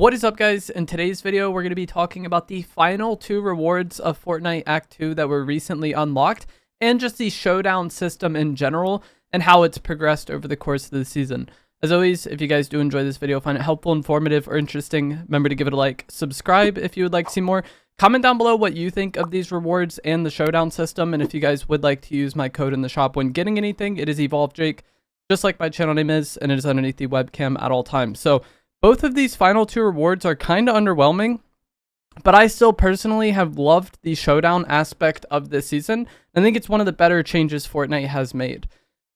What is up, guys? In today's video, we're going to be talking about the final 2 rewards of Fortnite Act 2 that were recently unlocked, and just the Showdown system in general, and how it's progressed over the course of the season. As always, if you guys do enjoy this video, find it helpful, informative, or interesting, remember to give it a like, subscribe if you would like to see more. Comment down below what you think of these rewards and the Showdown system, and if you guys would like to use my code in the shop when getting anything, it is EvolveJake, just like my channel name is, and it is underneath the webcam at all times. So both of these final 2 rewards are kind of underwhelming, but I still personally have loved the Showdown aspect of this season. I think it's one of the better changes Fortnite has made.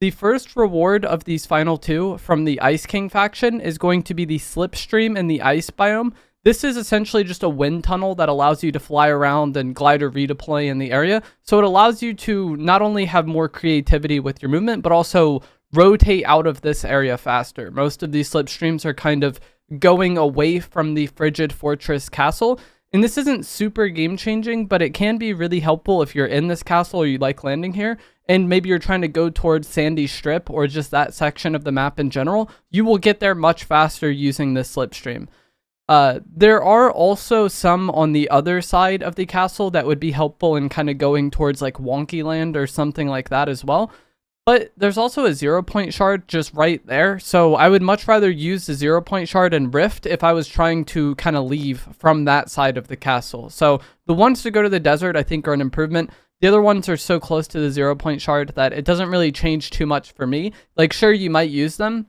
The first reward of these final 2 from the Ice King faction is going to be the Slipstream in the ice biome. This is essentially just a wind tunnel that allows you to fly around and glide or redeploy in the area. So it allows you to not only have more creativity with your movement, but also rotate out of this area faster. Most of these slipstreams are kind of going away from the frigid fortress castle, and this isn't super game changing, but it can be really helpful if you're in this castle or you like landing here, and maybe you're trying to go towards Sandy Strip or just that section of the map in general. You will get there much faster using this slipstream. There are also some on the other side of the castle that would be helpful in kind of going towards like Wonky Land or something like that as well. But there's also a 0-point shard just right there. So I would much rather use the 0-point shard and Rift if I was trying to kind of leave from that side of the castle. So the ones to go to the desert I think are an improvement. The other ones are so close to the 0-point shard that it doesn't really change too much for me. Like, sure, you might use them,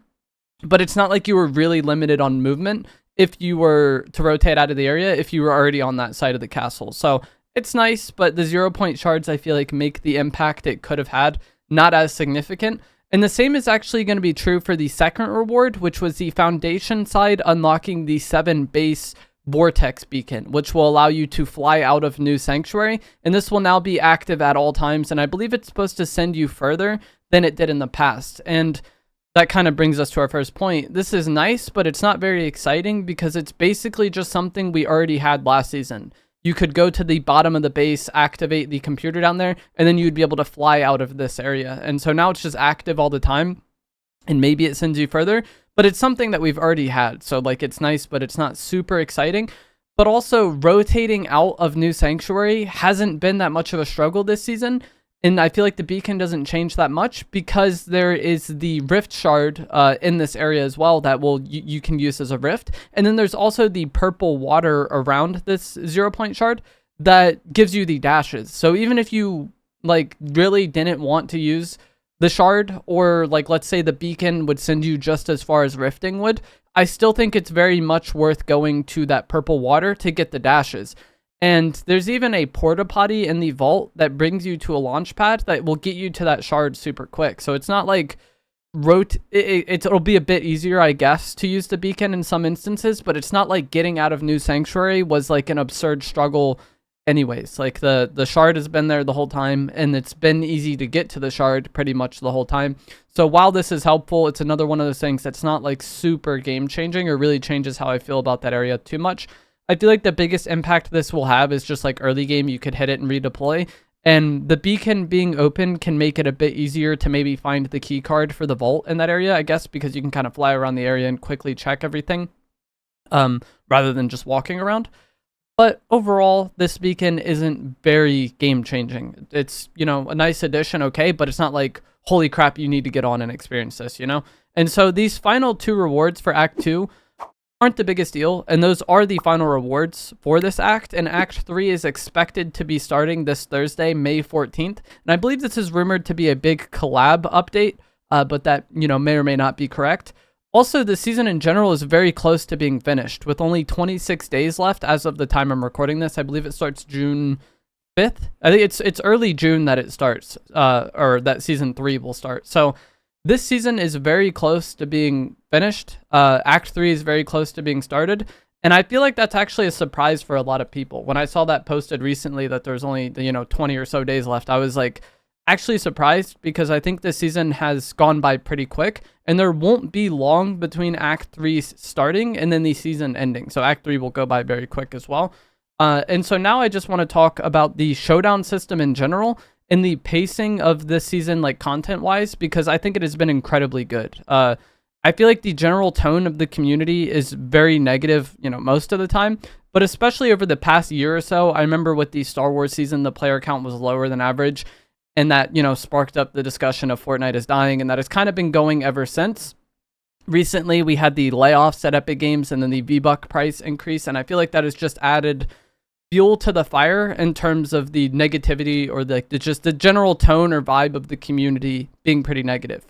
but it's not like you were really limited on movement if you were to rotate out of the area if you were already on that side of the castle. So it's nice, but the 0-point shards I feel like make the impact it could have had not as significant. And the same is actually going to be true for the second reward, which was the foundation side unlocking the 7 Base Vortex Beacon, which will allow you to fly out of New Sanctuary, and this will now be active at all times, and I believe it's supposed to send you further than it did in the past. And that kind of brings us to our first point. This is nice, but it's not very exciting because it's basically just something we already had last season. You could go to the bottom of the base, activate the computer down there, and then you'd be able to fly out of this area. And so now it's just active all the time, and maybe it sends you further, but it's something that we've already had. So like, it's nice, but it's not super exciting. But also rotating out of New Sanctuary hasn't been that much of a struggle this season. And I feel like the beacon doesn't change that much because there is the rift shard in this area as well that you can use as a rift. And then there's also the purple water around this 0-point shard that gives you the dashes. So even if you like really didn't want to use the shard, or like let's say the beacon would send you just as far as rifting would, I still think it's very much worth going to that purple water to get the dashes. And there's even a porta potty in the vault that brings you to a launch pad that will get you to that shard super quick. So it's not like it'll be a bit easier, I guess, to use the beacon in some instances, but it's not like getting out of New Sanctuary was like an absurd struggle anyways. Like the shard has been there the whole time, and it's been easy to get to the shard pretty much the whole time. So while this is helpful, it's another one of those things that's not like super game changing or really changes how I feel about that area too much. I feel like the biggest impact this will have is just like early game, you could hit it and redeploy. And the beacon being open can make it a bit easier to maybe find the key card for the vault in that area, I guess, because you can kind of fly around the area and quickly check everything rather than just walking around. But overall, this beacon isn't very game changing. It's, you know, a nice addition, okay, but it's not like, holy crap, you need to get on and experience this, you know? And so these final 2 rewards for Act 2 aren't the biggest deal, and those are the final rewards for this act. And Act 3 is expected to be starting this Thursday, May 14th, and I believe this is rumored to be a big collab update, but that, you know, may or may not be correct. Also, the season in general is very close to being finished, with only 26 days left as of the time I'm recording this. I believe it starts June 5th. I think it's early June that it starts, or that season 3 will start. So this season is very close to being finished. Act 3 is very close to being started. And I feel like that's actually a surprise for a lot of people. When I saw that posted recently that there's only, 20 or so days left, I was like actually surprised, because I think this season has gone by pretty quick. And there won't be long between Act 3 starting and then the season ending. So Act 3 will go by very quick as well. And so now I just want to talk about the Showdown system in general in the pacing of this season, like content wise, because I think it has been incredibly good. I feel like the general tone of the community is very negative, you know, most of the time, but especially over the past year or so. I remember with the Star Wars season, the player count was lower than average, and that, you know, sparked up the discussion of Fortnite is dying, and that has kind of been going ever since. Recently, we had the layoffs at Epic Games and then the V-Buck price increase, and I feel like that has just added fuel to the fire in terms of the negativity or just the general tone or vibe of the community being pretty negative.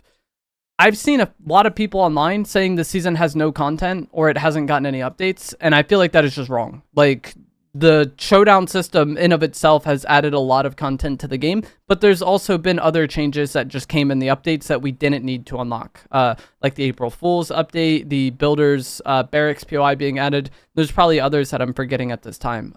I've seen a lot of people online saying the season has no content or it hasn't gotten any updates, and I feel like that is just wrong. Like, the Showdown system in of itself has added a lot of content to the game, but there's also been other changes that just came in the updates that we didn't need to unlock, like the April Fool's update, the Builders Barracks POI being added. There's probably others that I'm forgetting at this time.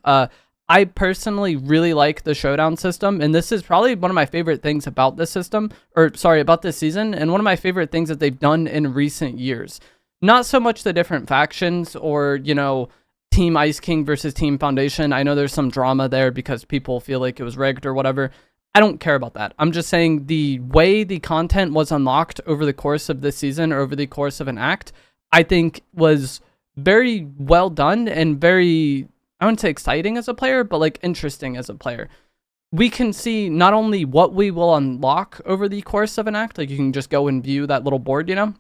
I personally really like the Showdown system, and this is probably one of my favorite things about this system, or sorry, about this season, and one of my favorite things that they've done in recent years. Not so much the different factions or, you know, Team Ice King versus Team Foundation. I know there's some drama there because people feel like it was rigged or whatever. I don't care about that. I'm just saying the way the content was unlocked over the course of this season or over the course of an act, I think was very well done and very, I wouldn't say exciting as a player, but like interesting as a player. We can see not only what we will unlock over the course of an act, like you can just go and view that little board, you know,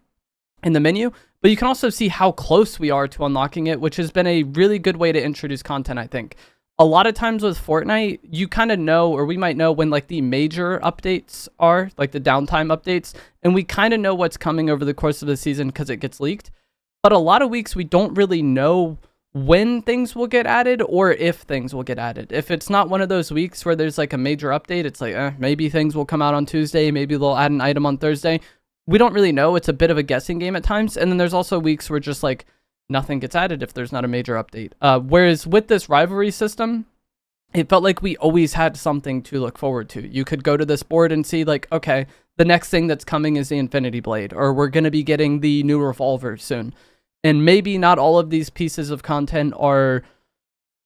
in the menu, but you can also see how close we are to unlocking it, which has been a really good way to introduce content, I think. A lot of times with Fortnite, you kind of know, or we might know when like the major updates are, like the downtime updates, and we kind of know what's coming over the course of the season because it gets leaked. But a lot of weeks we don't really know when things will get added or if things will get added. If it's not one of those weeks where there's like a major update, it's like, maybe things will come out on Tuesday, maybe they'll add an item on Thursday. We don't really know. It's a bit of a guessing game at times. And then there's also weeks where just like nothing gets added if there's not a major update. Whereas with this rivalry system, it felt like we always had something to look forward to. You could go to this board and see like, okay, the next thing that's coming is the Infinity Blade, or we're going to be getting the new revolver soon. And maybe not all of these pieces of content are,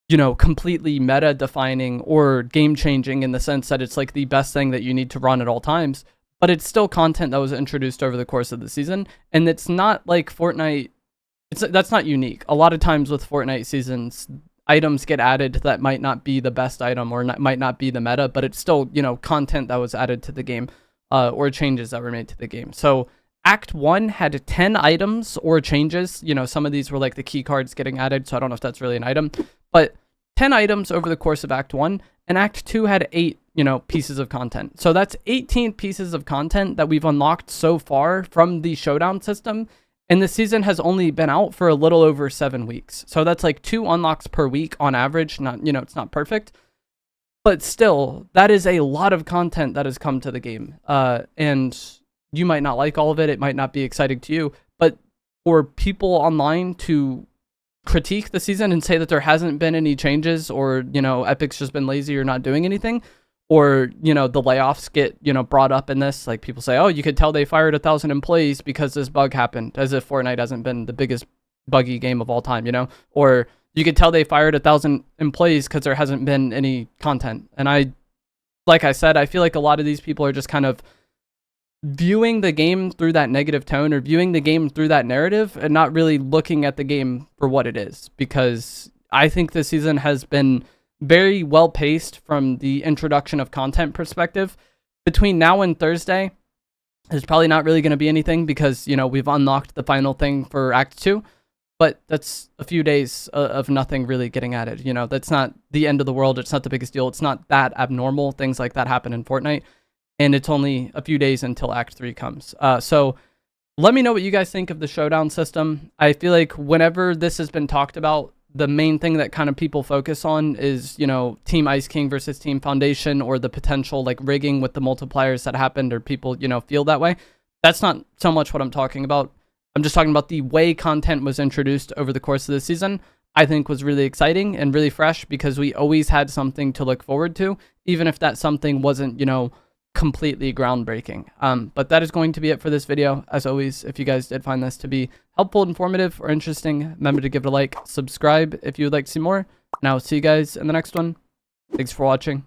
you know, completely meta defining or game changing in the sense that it's like the best thing that you need to run at all times. But it's still content that was introduced over the course of the season, and it's not like Fortnite. That's not unique. A lot of times with Fortnite seasons, items get added that might not be the best item or might not be the meta, but it's still, you know, content that was added to the game, or changes that were made to the game. So Act 1 had 10 items or changes. You know, some of these were like the key cards getting added, so I don't know if that's really an item, but 10 items over the course of Act 1, and Act 2 had 8, you know, pieces of content. So that's 18 pieces of content that we've unlocked so far from the Showdown system, and the season has only been out for a little over 7 weeks. So that's like 2 unlocks per week on average. Not, you know, it's not perfect, but still, that is a lot of content that has come to the game. And you might not like all of it. It might not be exciting to you, but for people online to critique the season and say that there hasn't been any changes, or, you know, Epic's just been lazy or not doing anything, or, you know, the layoffs get, you know, brought up in this. Like people say, oh, you could tell they fired 1,000 employees because this bug happened, as if Fortnite hasn't been the biggest buggy game of all time, you know, or you could tell they fired 1,000 employees because there hasn't been any content. And like I said, I feel like a lot of these people are just kind of viewing the game through that negative tone, or viewing the game through that narrative, and not really looking at the game for what it is, because I think this season has been very well paced from the introduction of content perspective. Between now and Thursday, there's probably not really going to be anything because, you know, we've unlocked the final thing for Act 2, but that's a few days of nothing really getting added. You know, that's not the end of the world. It's not the biggest deal. It's not that abnormal. Things like that happen in Fortnite. And it's only a few days until Act 3 comes. So let me know what you guys think of the Showdown system. I feel like whenever this has been talked about, the main thing that kind of people focus on is, you know, Team Ice King versus Team Foundation, or the potential like rigging with the multipliers that happened, or people, you know, feel that way. That's not so much what I'm talking about. I'm just talking about the way content was introduced over the course of the season. I think was really exciting and really fresh, because we always had something to look forward to, even if that something wasn't, you know, completely groundbreaking. But that is going to be it for this video. As always, if you guys did find this to be helpful, informative, or interesting, remember to give it a like, subscribe if you would like to see more, and I will see you guys in the next one. Thanks for watching.